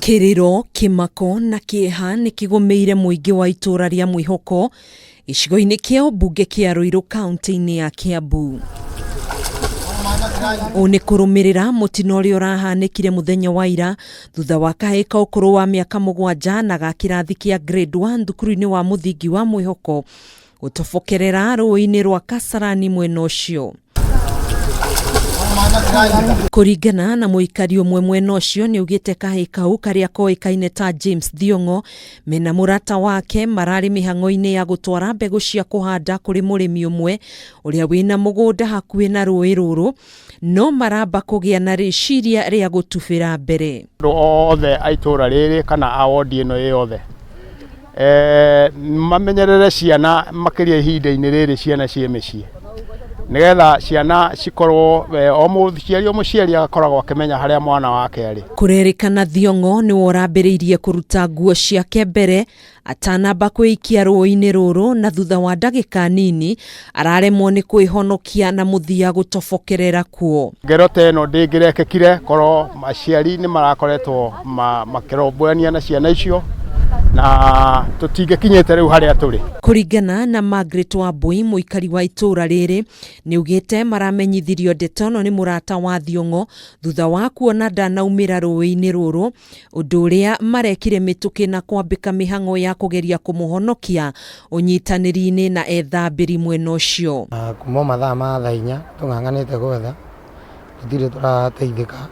Kiriro, kimako na kieha ni kigomeire muingi wa itura ria Mwihoko gicigo-ini kia ubunge kia Ruiru kaunti-ini ya Kiambu. One kurumirira mutino uria urahanikire muthenya wa ira thutha wa kahika ukuru wa miaka 7 na ga kirathi kia grade 1 thukuru-ini wa muthingi wa Mwihoko gutofokerera rũĩ-inĩ rwa Kasarani mwena ucio. Kuringana na muikari umwe mwena ucio ni ugite kahika kau karia koikaine ta James Thiongo mena murata wake marari mihango-ini ya gutwara mbegu cia kuhanda kuri murimi umwe uria wina mugunda hakuhi na rũĩ rũrũ no maramba kugia na riciria ria gutubira mbere. Othe aitura riri kana awodi ino yothe mamenyerere ciana makiria ihinda-ini riri ciana cie micii nigetha ciana cikorwo o muciari akoragwo akimenya haria mwana wake ari. Kurerikana Thiongo ni worambiriirie kuruta nguo ciake mbere atanamba kwikia rũĩ-inĩ rũrũ na thutha wa ndagika nini araremwo ni kwihonokia na muthia gutofokerera kuo. Ngero teno ndingirekekire korwo aciari ni marakoretwo makiromboania na ciana icio na tutingekinyete riu haria turi. Kuringana na Margaret Wambui muikari wa itura riri ni ugite maramenyithirio ndetono ni murata wa Thiongo thutha wa kuona ndanaumira rũĩ-inĩ rũrũ undu uria marekire mituki na kwambika mihango ya kugeria kumuhonokia unyitaniri-ini na ethambiri mwena ucio. Kuma mathaa ma thaa 4 tung'ang'anite gwetha tutire turateithika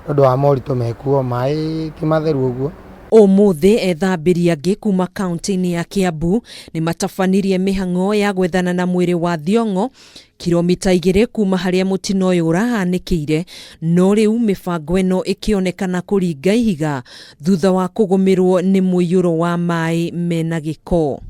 ndu wa moritu mekuo mai ti matheru uguo. Umuthi ethambiri angi kuma kaunti-ini ya Kiambu ni matafanirie mihango ya gwethana na mwiri wa Thiongo kilomita 2 kuma haria mutino uyu urahanikire no riu mibango ino ikionekana kuringa ihiga thutha wa kugumirwo ni muiyuro wa mai mena giko.